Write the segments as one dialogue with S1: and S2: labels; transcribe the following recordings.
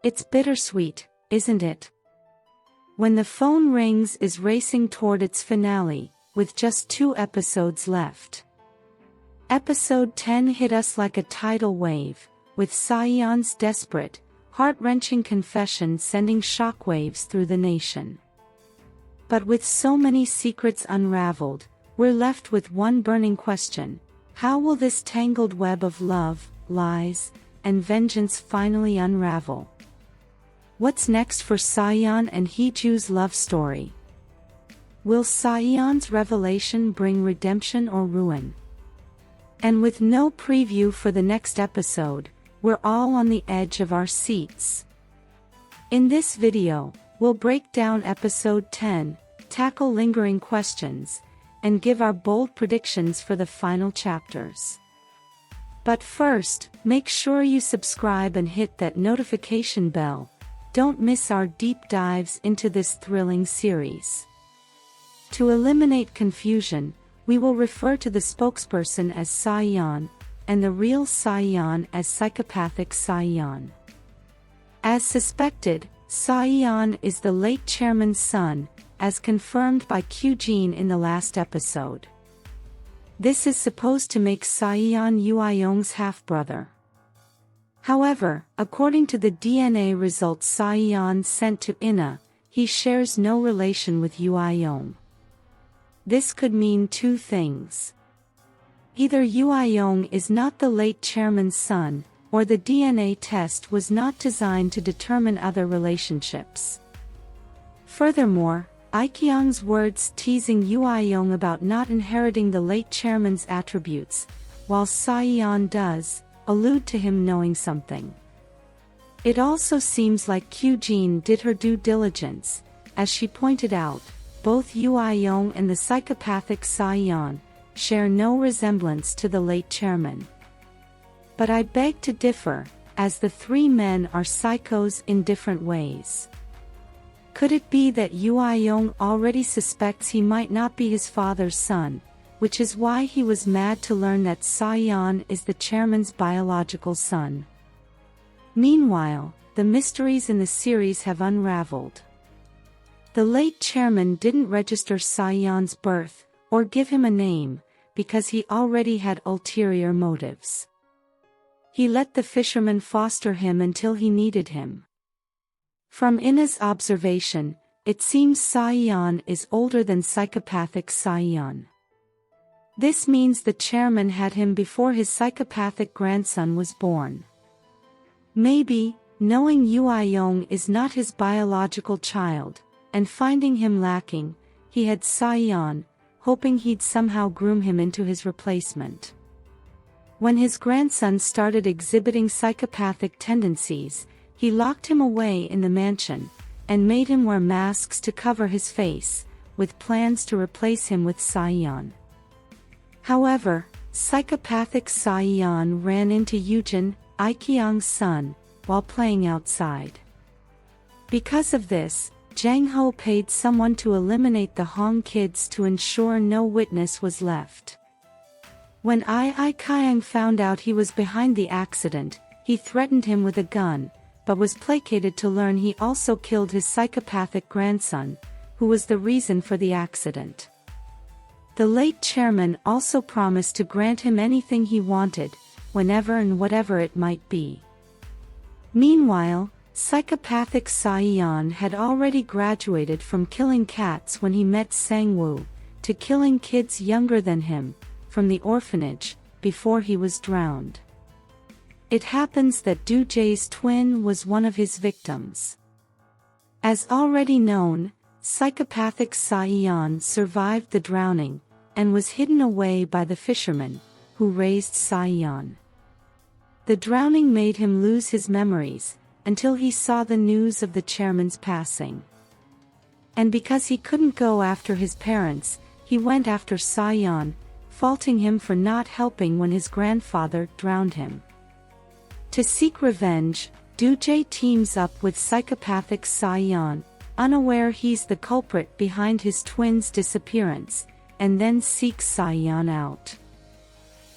S1: It's bittersweet, isn't it? When the phone rings is racing toward its finale, with just 2 episodes left. Episode 10 hit us like a tidal wave, with SaEon's desperate, heart-wrenching confession sending shockwaves through the nation. But with so many secrets unraveled, we're left with one burning question: how will this tangled web of love, lies, and vengeance finally unravel? What's next for SaEon and HeeJoo's love story? Will SaEon's revelation bring redemption or ruin? And with no preview for the next episode, we're all on the edge of our seats. In this video, we'll break down episode 10, tackle lingering questions, and give our bold predictions for the final chapters. But first, make sure you subscribe and hit that notification bell. Don't miss our deep dives into this thrilling series. To eliminate confusion, we will refer to the spokesperson as SaEon, and the real SaEon as psychopathic SaEon. As suspected, SaEon is the late chairman's son, as confirmed by Kyujin in the last episode. This is supposed to make SaEon UiYong's half-brother. However, according to the DNA results SaEon sent to Ina, he shares no relation with UiYong. This could mean 2 things. Either UiYong is not the late chairman's son, or the DNA test was not designed to determine other relationships. Furthermore, YooRi's words teasing UiYong about not inheriting the late chairman's attributes, while SaEon does, allude to him knowing something. It also seems like Kyujin did her due diligence, as she pointed out, both UiYong and the psychopathic SaEon share no resemblance to the late chairman. But I beg to differ, as the 3 men are psychos in different ways. Could it be that UiYong already suspects he might not be his father's son, which is why he was mad to learn that SaEon is the chairman's biological son? Meanwhile, the mysteries in the series have unraveled. The late chairman didn't register SaEon's birth, or give him a name, because he already had ulterior motives. He let the fisherman foster him until he needed him. From Ina's observation, it seems SaEon is older than psychopathic SaEon. This means the chairman had him before his psychopathic grandson was born. Maybe, knowing UiYong is not his biological child, and finding him lacking, he had SaEon, hoping he'd somehow groom him into his replacement. When his grandson started exhibiting psychopathic tendencies, he locked him away in the mansion, and made him wear masks to cover his face, with plans to replace him with SaEon. However, psychopathic SaEon ran into Yoojin, YooRi's son, while playing outside. Because of this, Jang Ho paid someone to eliminate the Hong kids to ensure no witness was left. When YooRi found out he was behind the accident, he threatened him with a gun, but was placated to learn he also killed his psychopathic grandson, who was the reason for the accident. The late chairman also promised to grant him anything he wanted, whenever and whatever it might be. Meanwhile, psychopathic SaEon had already graduated from killing cats when he met SangWoo, to killing kids younger than him, from the orphanage, before he was drowned. It happens that Do-jae's twin was one of his victims. As already known, psychopathic SaEon survived the drowning, and was hidden away by the fisherman, who raised SaEon. The drowning made him lose his memories, until he saw the news of the chairman's passing. And because he couldn't go after his parents, he went after SaEon, faulting him for not helping when his grandfather drowned him. To seek revenge, Do-jae teams up with psychopathic SaEon, unaware he's the culprit behind his twin's disappearance, and then seeks SaEon out.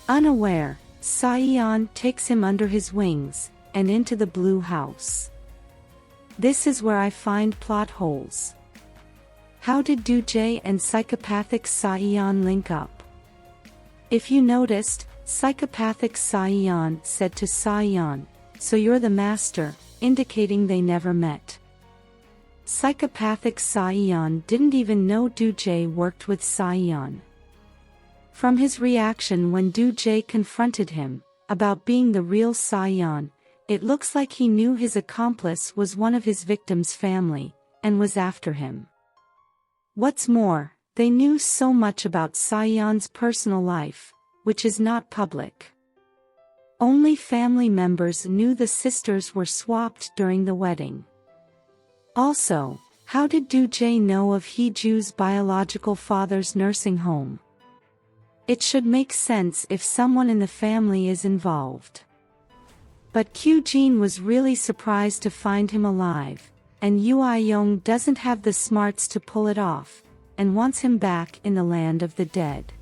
S1: Unaware, SaEon takes him under his wings, and into the blue house. This is where I find plot holes. How did Jae and psychopathic SaEon link up? If you noticed, psychopathic SaEon said to SaEon, "So you're the master," indicating they never met. Psychopathic SaEon didn't even know Jae worked with SaEon. From his reaction when Jae confronted him about being the real SaEon, it looks like he knew his accomplice was one of his victim's family, and was after him. What's more, they knew so much about SaEon's personal life, which is not public. Only family members knew the sisters were swapped during the wedding. Also, how did Jae know of HeeJoo's biological father's nursing home? It should make sense if someone in the family is involved. But Kyujin was really surprised to find him alive, and UiYong doesn't have the smarts to pull it off, and wants him back in the land of the dead.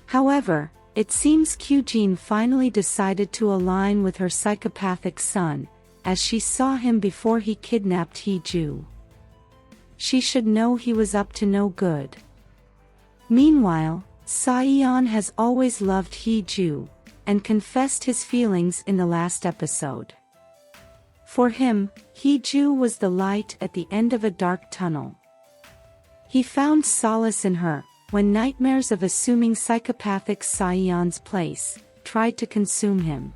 S1: However, it seems Kyujin finally decided to align with her psychopathic son, as she saw him before he kidnapped HeeJoo. She should know he was up to no good. Meanwhile, SaEon has always loved HeeJoo, and confessed his feelings in the last episode. For him, HeeJoo was the light at the end of a dark tunnel. He found solace in her, when nightmares of assuming psychopathic SaEon's place tried to consume him.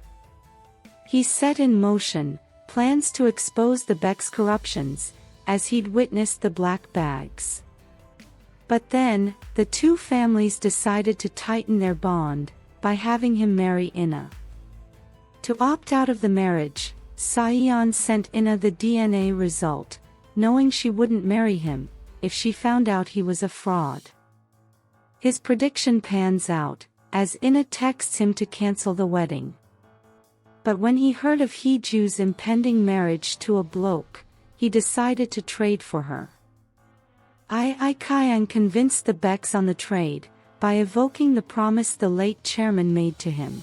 S1: He set in motion plans to expose the Baeks' corruptions, as he'd witnessed the black bags. But then, the two families decided to tighten their bond by having him marry Inna. To opt out of the marriage, SaEon sent Inna the DNA result, knowing she wouldn't marry him if she found out he was a fraud. His prediction pans out, as Inna texts him to cancel the wedding. But when he heard of HeeJoo's impending marriage to a bloke, he decided to trade for her. Kayan convinced the Baeks on the trade, by evoking the promise the late chairman made to him.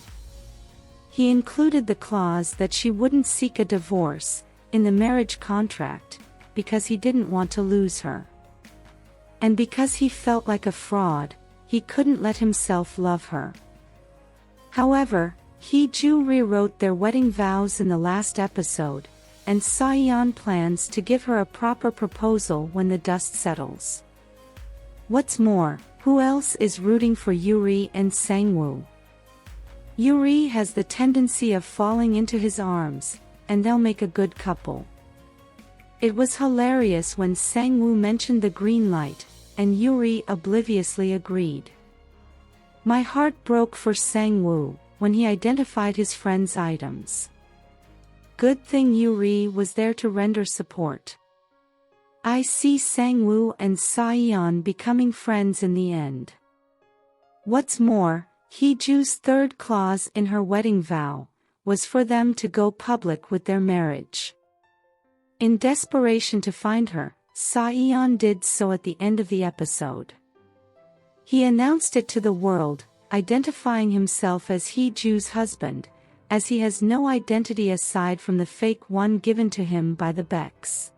S1: He included the clause that she wouldn't seek a divorce in the marriage contract, because he didn't want to lose her. And because he felt like a fraud, he couldn't let himself love her. However, HeeJoo rewrote their wedding vows in the last episode, and SaEon plans to give her a proper proposal when the dust settles. What's more, who else is rooting for YooRi and SangWoo? YooRi has the tendency of falling into his arms, and they'll make a good couple. It was hilarious when SangWoo mentioned the green light, and YooRi obliviously agreed. My heart broke for SangWoo when he identified his friend's items. Good thing YooRi was there to render support. I see SangWoo and SaEon becoming friends in the end. What's more, HeeJoo's third clause in her wedding vow was for them to go public with their marriage. In desperation to find her, SaEon did so at the end of the episode. He announced it to the world, identifying himself as HeeJoo's husband, as he has no identity aside from the fake one given to him by the Baeks.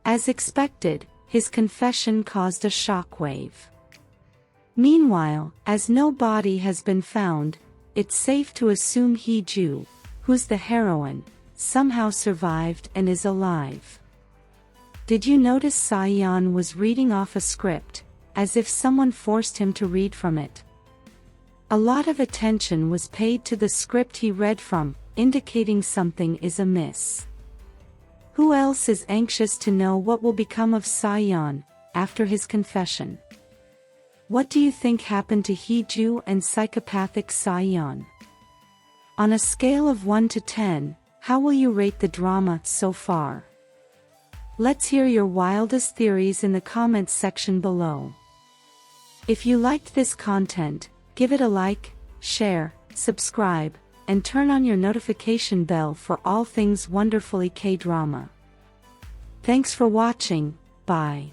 S1: As expected, his confession caused a shockwave. Meanwhile, as no body has been found, it's safe to assume HeeJoo, who's the heroine, somehow survived and is alive. Did you notice SaEon was reading off a script, as if someone forced him to read from it? A lot of attention was paid to the script he read from, indicating something is amiss. Who else is anxious to know what will become of SaEon after his confession? What do you think happened to HeeJoo and psychopathic SaEon? On a scale of 1 to 10, how will you rate the drama so far? Let's hear your wildest theories in the comments section below. If you liked this content, give it a like, share, subscribe, and turn on your notification bell for all things wonderfully K-drama. Thanks for watching, bye.